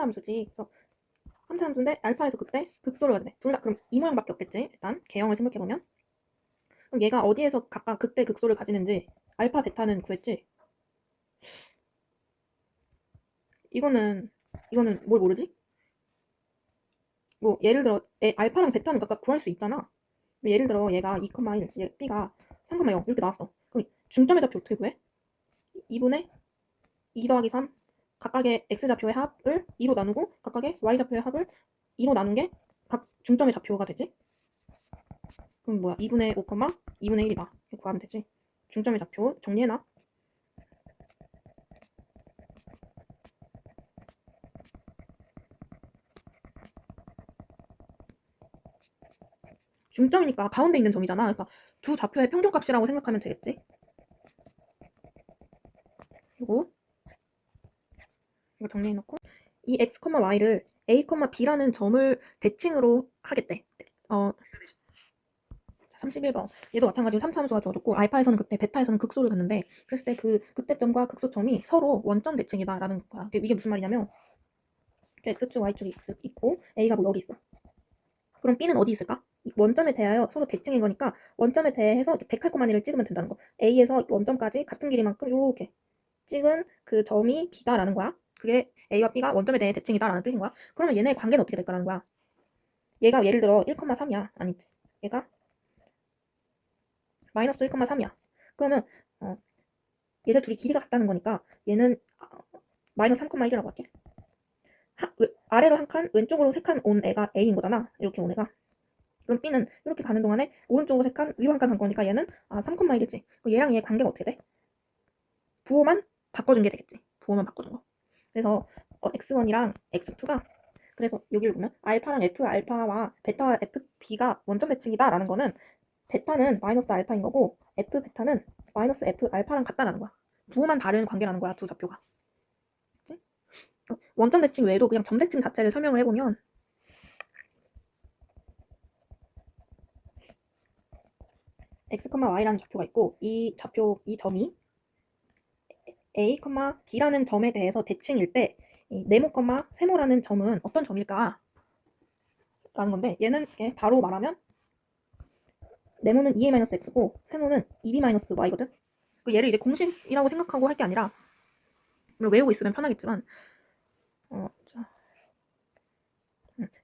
함수지. 그래서 함수 함수인데 알파에서 그때 극소를 가지네. 둘 다 그럼 이 모양밖에 없겠지. 일단 개형을 생각해보면 그럼 얘가 어디에서 각각 극대 극소를 가지는지 알파 베타는 구했지. 이거는 뭘 모르지? 뭐 예를 들어 알파랑 베타는 각각 구할 수 있잖아. 예를 들어 얘가 2,1, 얘 b가 3,0 이렇게 나왔어. 그럼 중점의 좌표 어떻게 구해? 2분의 2 더하기 3 각각의 x좌표의 합을 2로 나누고 각각의 y좌표의 합을 2로 나눈 게 각 중점의 좌표가 되지? 그럼 뭐야? 2분의 5, 2분의 1이다. 이렇게 구하면 되지. 중점의 좌표 정리해놔. 중점이니까 가운데 있는 점이잖아. 그러니까 두 좌표의 평균값이라고 생각하면 되겠지. 그리고 이거 정리해놓고 이 x, y를 a, b라는 점을 대칭으로 하겠대. 31번. 얘도 마찬가지로 3차 함수가 주어졌고 알파에서는 그때 베타에서는 극소를 갖는데 그랬을 때 그 극대점과 극소점이 서로 원점 대칭이다라는 거야. 이게 무슨 말이냐면 x축, y축이 있고 a가 뭐 여기 있어. 그럼 b는 어디 있을까? 원점에 대하여 서로 대칭인 거니까 원점에 대해서 데칼코마니를 찍으면 된다는 거. a에서 원점까지 같은 길이만큼 이렇게 찍은 그 점이 b다라는 거야. 그게 a와 b가 원점에 대해 대칭이다라는 뜻인 거야. 그러면 얘네의 관계는 어떻게 될까라는 거야. 얘가 예를 들어 1,3이야. 아니지. 얘가 마이너스 1,3이야. 그러면 얘네 둘이 길이가 같다는 거니까 얘는 마이너스 3,1이라고 할게. 아래로 한 칸, 왼쪽으로 3칸 온 애가 a인 거잖아. 이렇게 온 애가. 그럼 b는 이렇게 가는 동안에 오른쪽으로 3칸, 위로 한 칸 간 거니까 얘는 3,1이지. 얘랑 얘 관계가 어떻게 돼? 부호만 바꿔준 게 되겠지. 부호만 바꿔준 거. 그래서 x1이랑 x2가 그래서 여기를 보면 알파랑 f 알파와 베타와 f b가 원점 대칭이다라는 거는 베타는 마이너스 알파인 거고 f 베타는 마이너스 f 알파랑 같다라는 거야. 부호만 다른 관계라는 거야, 두 좌표가. 그치? 원점 대칭 외에도 그냥 점 대칭 자체를 설명을 해보면 x, y라는 좌표가 있고 이 점이 a, b라는 점에 대해서 대칭일 때 네모, 세모라는 점은 어떤 점일까? 라는 건데 얘는 바로 말하면 네모는 2a-x고 세모는 2b-y거든. 얘를 이제 공식이라고 생각하고 할 게 아니라 물론 외우고 있으면 편하겠지만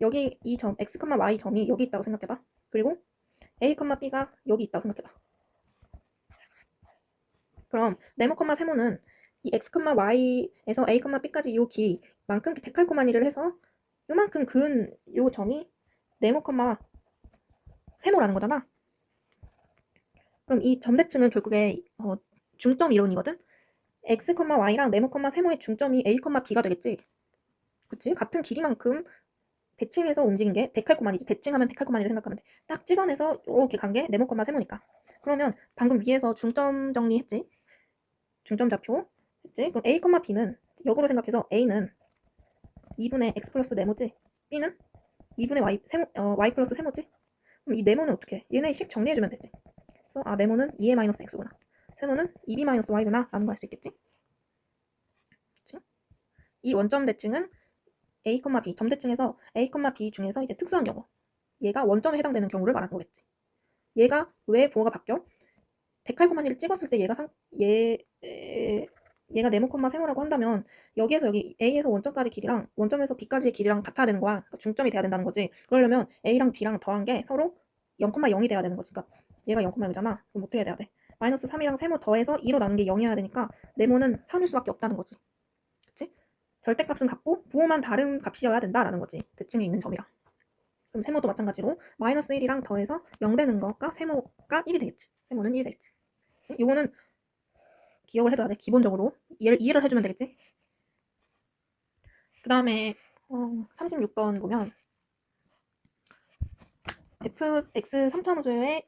여기 이 점 x, y 점이 여기 있다고 생각해봐. 그리고 a, b가 여기 있다고 생각해봐. 그럼 네모, 세모는 이 x, y에서 a, b까지 이 길이만큼 데칼코마니를 해서 요만큼 그은 요 점이 네모, 세모라는 거잖아. 그럼 이 점대칭은 결국에 중점 이론이거든. x, y랑 네모, 세모의 중점이 a, b가 되겠지. 그치? 같은 길이만큼 대칭해서 움직인 게 데칼코마니지. 대칭하면 데칼코마니를 생각하면 돼. 딱 찍어내서 이렇게 간 게 네모, 세모니까. 그러면 방금 위에서 중점 정리했지. 중점 좌표 했지. 그럼 a, b는 역으로 생각해서 a는 2분의 x 플러스 네모지. b는 2분의 y 플러스 세모지. 그럼 이 네모는 어떻게 해? 얘네 식 정리해주면 되지. 그래서 네모는 2a-x구나. 세모는 2b-y구나 라는 거 할 수 있겠지. 그치? 이 원점 대칭은 a, b 점 대칭에서 a, b 중에서 이제 특수한 경우 얘가 원점에 해당되는 경우를 말하는 거겠지. 얘가 왜 부호가 바뀌어? 데칼코마니를 찍었을 때 얘가 네모, 세모라고 한다면 여기에서 여기 A에서 원점까지 길이랑 원점에서 B까지의 길이랑 같아야 되는 거야. 그러니까 중점이 돼야 된다는 거지. 그러려면 A랑 B랑 더한 게 서로 0,0이 돼야 되는 거지. 그러니까 얘가 0,0이잖아. 그럼 어떻게 해야 돼? 마이너스 3이랑 세모 더해서 2로 나눈 게 0이어야 되니까 네모는 3일 수밖에 없다는 거지. 그치? 절대값은 같고 부호만 다른 값이어야 된다라는 거지. 대칭에 있는 점이랑. 그럼 세모도 마찬가지로 마이너스 1이랑 더해서 0 되는 거가 세모가 1이 되겠지. 세모는 1이 되겠지. 요거는 기억을 해둬야 돼. 기본적으로. 이해를 해주면 되겠지. 그 다음에 36번 보면 fx 3차 함수의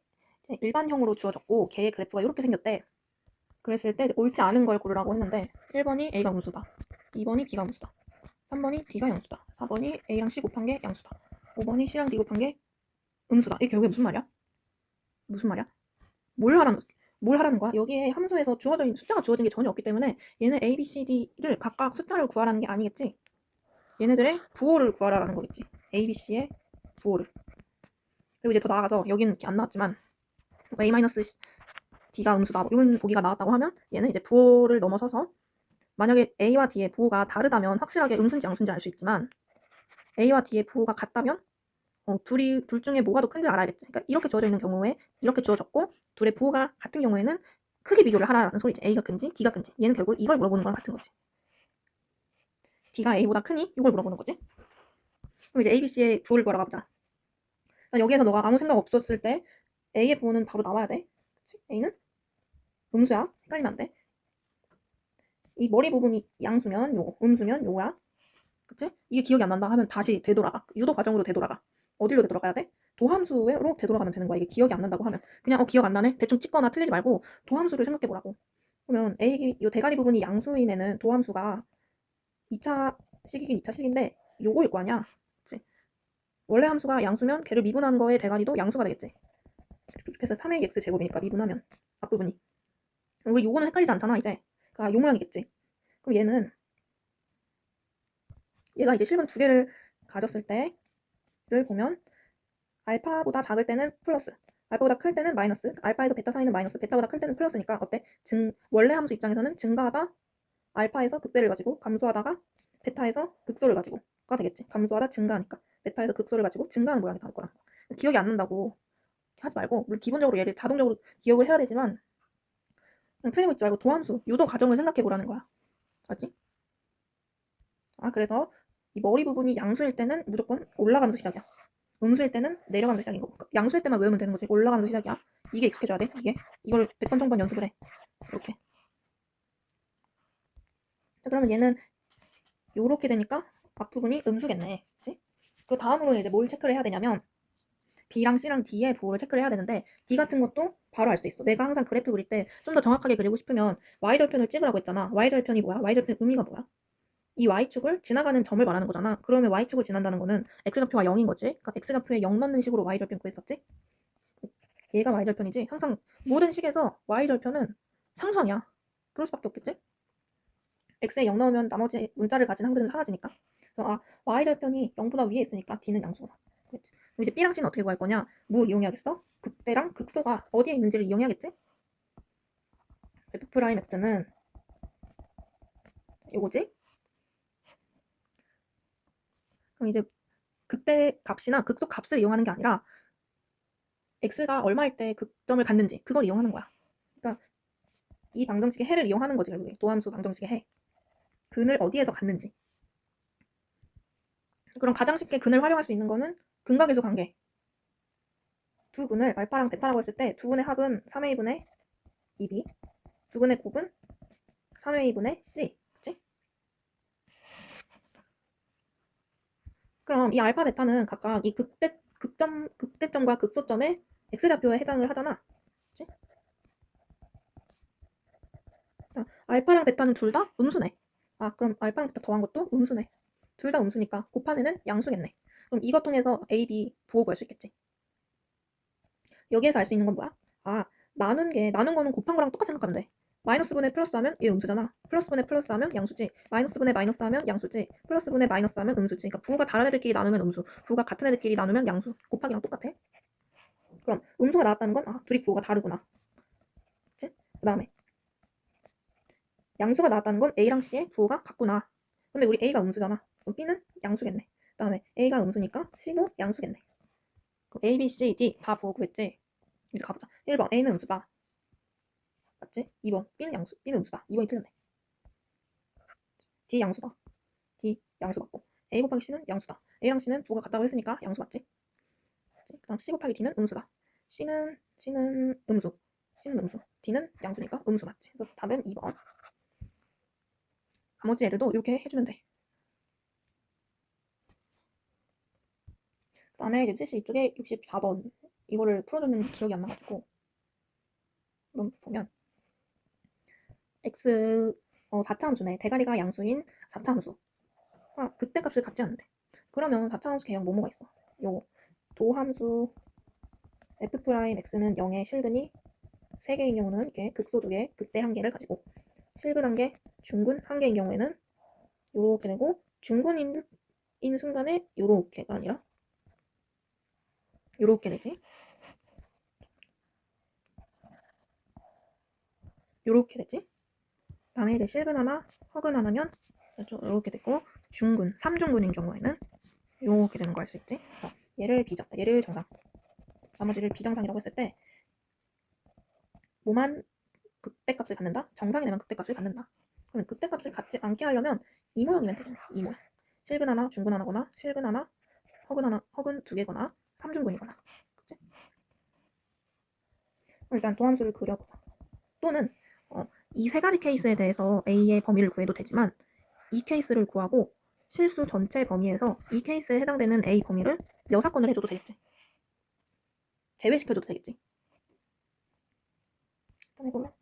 일반형으로 주어졌고 걔의 그래프가 이렇게 생겼대. 그랬을 때 옳지 않은 걸 고르라고 했는데 1번이 a가 음수다. 2번이 b가 음수다. 3번이 d가 양수다. 4번이 a랑 c 곱한 게 양수다. 5번이 c랑 d 곱한 게 음수다. 이게 결국에 무슨 말이야? 무슨 말이야? 뭘 하라는 거야? 여기에 함수에서 숫자가 주어진 게 전혀 없기 때문에 얘는 a, b, c, d를 각각 숫자를 구하라는 게 아니겠지? 얘네들의 부호를 구하라라는 거겠지. A, B, C의 부호를. 그리고 이제 더 나아가서 여기는 이렇게 안 나왔지만 A-D가 음수다 뭐 이런 보기가 나왔다고 하면 얘는 이제 부호를 넘어서서 만약에 A와 D의 부호가 다르다면 확실하게 음수인지 양수인지 알 수 있지만 A와 D의 부호가 같다면 둘 중에 뭐가 더 큰지 알아야겠지. 그러니까 이렇게 주어져 있는 경우에 이렇게 주어졌고 둘의 부호가 같은 경우에는 크게 비교를 하라라는 소리지. A가 큰지 D가 큰지. 얘는 결국 이걸 물어보는 거랑 같은 거지. D가 A보다 크니? 이걸 물어보는 거지. 그럼 이제 A, B, C의 부호를 구하러 가보자. 여기에서 너가 아무 생각 없었을 때 A의 부호는 바로 나와야 돼. 그치? A는 음수야. 헷갈리면 안 돼. 이 머리 부분이 양수면 요거, 음수면 요거야. 그치? 이게 기억이 안 난다 하면 다시 되돌아가. 유도 과정으로 되돌아가. 어디로 되돌아가야 돼? 도함수로 되돌아가면 되는 거야. 이게 기억이 안 난다고 하면. 그냥 기억 안 나네? 대충 찍거나 틀리지 말고 도함수를 생각해 보라고. 그러면 요 대가리 부분이 양수인 애는 도함수가 2차식이긴 2차식인데 요거일 거 아니야. 그치? 원래 함수가 양수면 걔를 미분한 거의 대가리도 양수가 되겠지. 그래서 3ax 제곱이니까 미분하면 앞부분이. 우리 요거는 헷갈리지 않잖아 이제. 그러니까 요 모양이겠지. 그럼 얘가 이제 실분 두 개를 가졌을 때를 보면 알파보다 작을 때는 플러스, 알파보다 클 때는 마이너스, 알파에서 베타 사이는 마이너스, 베타보다 클 때는 플러스니까 어때? 원래 함수 입장에서는 증가하다 알파에서 극대를 가지고 감소하다가 베타에서 극소를 가지고가 되겠지. 감소하다 증가하니까 베타에서 극소를 가지고 증가하는 모양이 나올 거라. 기억이 안 난다고 하지 말고 물론 기본적으로 얘를 자동적으로 기억을 해야 되지만 그냥 틀리고 있지 말고 도함수, 유도 과정을 생각해 보라는 거야. 알지? 그래서 이 머리 부분이 양수일 때는 무조건 올라가면서 시작이야. 음수일 때는 내려가면서 시작인 거고. 양수일 때만 외우면 되는 거지. 올라가면서 시작이야. 이게 익숙해져야 돼. 이걸 100번 1000번 연습을 해. 이렇게. 자, 그러면 얘는 요렇게 되니까 앞부분이 음수겠네. 그치? 그 다음으로는 이제 뭘 체크를 해야 되냐면 B랑 C랑 D의 부호를 체크를 해야 되는데 D 같은 것도 바로 알 수 있어. 내가 항상 그래프 그릴 때 좀 더 정확하게 그리고 싶으면 Y절편을 찍으라고 했잖아. Y절편이 뭐야? Y절편 의미가 뭐야? 이 Y축을 지나가는 점을 말하는 거잖아. 그러면 Y축을 지난다는 거는 X좌표가 0인 거지. 그러니까 X좌표에 0 넣는 식으로 Y절편 구했었지? 얘가 Y절편이지. 항상 모든 식에서 Y절편은 상수항이야. 그럴 수밖에 없겠지? X에 0 넣으면 나머지 문자를 가진 항들은 사라지니까. 그래서 Y절편이 0보다 위에 있으니까 D는 양수구나. 그렇지? 그럼 이제 B랑 C는 어떻게 구할 거냐? 뭘 이용해야겠어? 극대랑 극소가 어디에 있는지를 이용해야겠지? F'X는 요거지? 그럼 이제 극대 값이나 극소 값을 이용하는 게 아니라 x가 얼마일 때 극점을 갖는지 그걸 이용하는 거야. 그러니까 이 방정식의 해를 이용하는 거지 결국에. 도함수 방정식의 해. 근을 어디에서 갖는지. 그럼 가장 쉽게 근을 활용할 수 있는 거는 근각에서 관계. 두 근을 알파랑 베타라고 했을 때 두 근의 합은 3a분의 2b, 두 근의 곱은 3a분의 c. 그치? 그럼 이 알파 베타는 각각 이 극대점과 극소점의 x좌표에 해당을 하잖아. 그치? 알파랑 베타는 둘 다 음수네. 그럼 알파랑 베타 더한 것도 음수네. 둘 다 음수니까 곱한 애는 양수겠네. 그럼 이것 통해서 A, B 부호 구할 수 있겠지. 여기에서 알 수 있는 건 뭐야? 나눈 거는 곱한 거랑 똑같이 생각하면 돼. 마이너스 분의 플러스 하면 얘 음수잖아. 플러스 분의 플러스 하면 양수지. 마이너스 분의 마이너스 하면 양수지. 플러스 분의 마이너스 하면 음수지. 그러니까 부호가 다른 애들끼리 나누면 음수, 부호가 같은 애들끼리 나누면 양수. 곱하기랑 똑같아. 그럼 음수가 나왔다는 건 둘이 부호가 다르구나. 그치? 그 다음에 양수가 나왔다는 건 A랑 C의 부호가 같구나. 근데 우리 A가 음수잖아. 그럼 B는 양수겠네. 그 다음에 A가 음수니까 C도 양수겠네. 그럼 A, B, C, D 다 부호 구했지? 이제 가보자. 1번 A는 음수다. 맞지? 2번 B는 음수다. 2번이 틀렸네. D 양수다. D 양수 맞고. A 곱하기 C는 양수다. A랑 C는 부호가 같다고 했으니까 양수 맞지? 그 다음 C 곱하기 D는 음수다. C는 음수. C는 음수. D는 양수니까 음수 맞지? 그래서 답은 2번. 나머지 애들도 이렇게 해주면 돼. 그 다음에 이제 72쪽에 64번 이거를 풀어줬는지 기억이 안 나가지고 한번 보면 x 4차 함수네. 대가리가 양수인 4차 함수. 극대값을 갖지 않는데. 그러면 4차 함수 개형 뭐가 있어? 요 도함수 f'x는 0의 실근이 3개인 경우는 이렇게 극소 2개, 극대 1개를 가지고 실근 1개, 중근 1개인 경우에는 이렇게 되고 중근인 인 순간에 요렇게가 아니라 요렇게 되지. 요렇게 되지. 다음에 이제 실근 하나, 허근 하나면 이렇게 되고, 중근, 3중근인 경우에는 요렇게 되는 거 알 수 있지. 얘를 정상, 나머지를 비정상이라고 했을 때 뭐만 극대값을 갖는다? 정상이 되면 극대값을 갖는다. 그러면 극대값을 갖지 않게 하려면 이 모양이면 되잖아. 이 모양. 실근 하나, 중근 하나거나 실근 하나, 허근 하나, 허근 두 개거나 3중근이거나. 그치? 일단 도함수를 그려보자. 또는 이 세 가지 케이스에 대해서 A의 범위를 구해도 되지만 이 케이스를 구하고 실수 전체 범위에서 이 케이스에 해당되는 A 범위를 여사건을 해줘도 되겠지. 제외시켜줘도 되겠지. 일단 해보면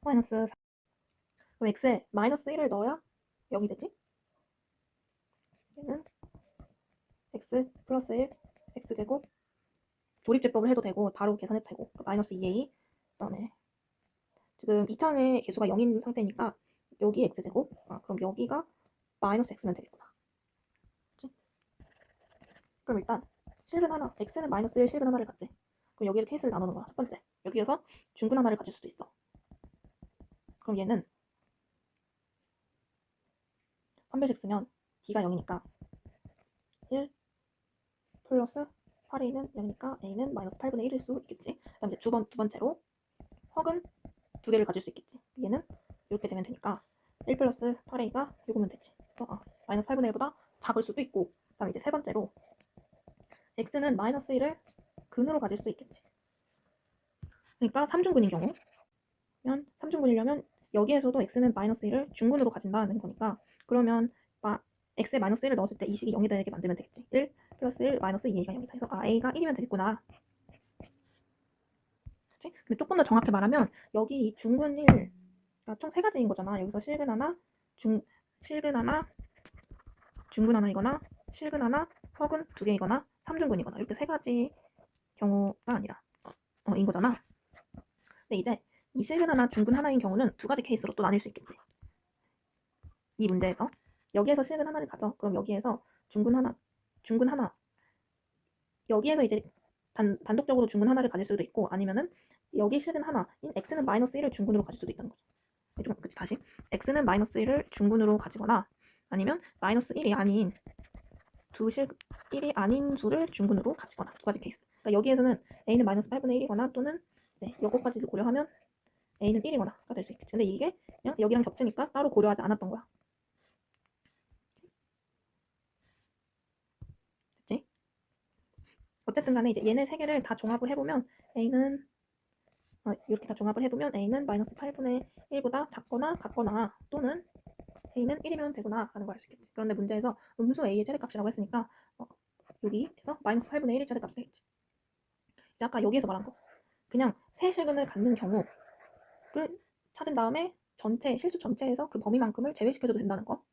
마이너스 4. 그럼 x에 마이너스 1을 넣어야 0이 되지. 얘는 x 플러스 1 x제곱 조립제법을 해도 되고 바로 계산해도 되고 마이너스 2a 그다음에 지금 2창의 개수가 0인 상태니까 여기 x제곱 그럼 여기가 마이너스 x면 되겠구나. 그치? 그럼 일단 실근 하나 x는 마이너스 1 실근 하나를 갖지. 그럼 여기에서 케이스를 나누는 거야. 첫 번째 여기에서 중근 하나를 가질 수도 있어. 그럼 얘는 판별식 쓰면 d가 0이니까 1 플러스 8a는 0이니까 a는 마이너스 8분의 1일 수 있겠지. 그다음 이제 두 번째로 허근 두 개를 가질 수 있겠지. 얘는 이렇게 되면 되니까 1 플러스 8a가 요거면 되지. 그래서 마이너스 8분의 1보다 작을 수도 있고 그다음 이제 세 번째로 x는 마이너스 1을 근으로 가질 수도 있겠지. 그러니까 3중근인 경우 3중근이려면 여기에서도 x는 마이너스 1을 중근으로 가진다는 거니까 그러면 x에 마이너스 1을 넣었을 때 이 식이 0이 되게 만들면 되겠지. 1 플러스 1 마이너스 2a가 0이다. 그래서 a가 1이면 되겠구나. 그치? 근데 조금 더 정확히 말하면 여기 이 중근 1, 그러니까 총 세 가지인 거잖아. 여기서 실근 하나, 실근 하나, 중근 하나이거나 실근 하나, 허근 두 개이거나 3중근이거나 이렇게 세 가지 경우가 아니라 인 거잖아. 근데 이제 이 실근 하나, 중근 하나인 경우는 두 가지 케이스로 또 나뉠 수 있겠지. 이 문제에서 여기에서 실근 하나를 가져. 그럼 여기에서 중근 하나 여기에서 이제 단독적으로 중근 하나를 가질 수도 있고 아니면은 여기 실근 하나인 x는 마이너스 1을 중근으로 가질 수도 있다는 거죠. 그치, 다시 x는 마이너스 1을 중근으로 가지거나 아니면 마이너스 1이 아닌 1이 아닌 수를 중근으로 가지거나 두 가지 케이스. 그러니까 여기에서는 a는 마이너스 8분의 1이거나 또는 이제 요거까지를 고려하면 a는 1이거나가 될 수 있겠지. 근데 이게 그냥 여기랑 겹치니까 따로 고려하지 않았던 거야. 됐지? 어쨌든 간에 이제 얘네 세 개를 다 종합을 해보면 a는 이렇게 다 종합을 해보면 a는 마이너스 8분의 1보다 작거나 같거나 또는 a는 1이면 되구나 라는 걸 알 수 있겠지. 그런데 문제에서 음수 a의 최대값이라고 했으니까 여기에서 마이너스 8분의 1이 최대값이 되겠지. 이제 아까 여기에서 말한 거 그냥 세 실근을 갖는 경우를 찾은 다음에 실수 전체에서 그 범위만큼을 제외시켜줘도 된다는 거.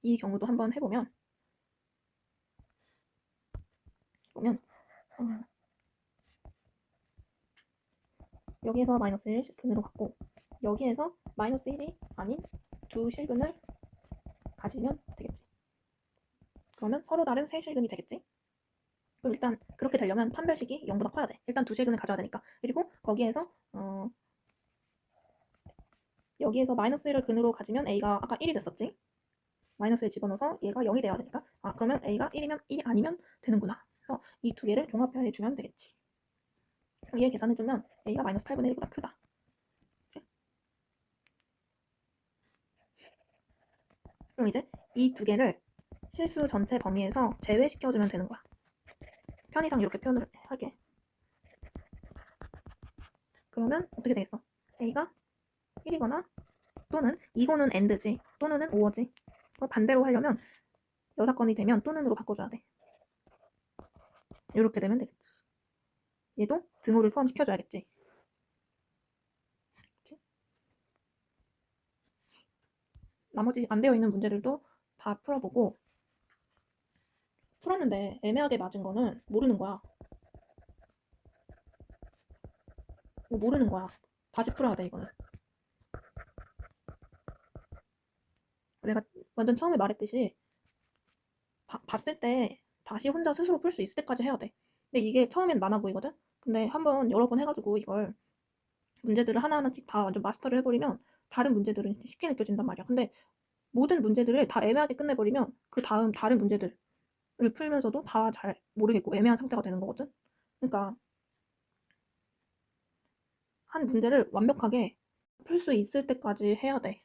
이 경우도 한번 해보면 여기에서 마이너스 1 근으로 갖고 여기에서 마이너스 1이 아닌 두 실근을 가지면 되겠지. 그러면 서로 다른 세 실근이 되겠지. 그럼 일단 그렇게 되려면 판별식이 0보다 커야 돼. 일단 두 실근을 가져야 되니까. 그리고 거기에서 여기에서 마이너스 1을 근으로 가지면 a가 아까 1이 됐었지. 마이너스 1 집어넣어서 얘가 0이 돼야 되니까 그러면 a가 1이 아니면 되는구나. 그래서 이 두 개를 종합해주면 되겠지. 그럼 얘 계산해주면 a가 마이너스 8분의 1보다 크다. 그치? 그럼 이제 이 두 개를 실수 전체 범위에서 제외시켜주면 되는 거야. 편의상 이렇게 표현을 할게. 그러면 어떻게 되겠어? a가 1이거나 또는 이거는 and지 또는은 or지. 반대로 하려면 여사건이 되면 또는으로 바꿔줘야 돼. 이렇게 되면 되겠지. 얘도 등호를 포함시켜줘야겠지. 그치? 나머지 안 되어 있는 문제들도 다 풀어보고 풀었는데 애매하게 맞은 거는 모르는 거야. 모르는 거야. 다시 풀어야 돼 이거는. 내가 완전 처음에 말했듯이 봤을 때 다시 혼자 스스로 풀 수 있을 때까지 해야 돼. 근데 이게 처음엔 많아 보이거든? 근데 한번 여러 번 해가지고 이걸 문제들을 하나하나씩 다 완전 마스터를 해버리면 다른 문제들은 쉽게 느껴진단 말이야. 근데 모든 문제들을 다 애매하게 끝내버리면 그 다음 다른 문제들을 풀면서도 다 잘 모르겠고 애매한 상태가 되는 거거든? 그러니까 한 문제를 완벽하게 풀 수 있을 때까지 해야 돼.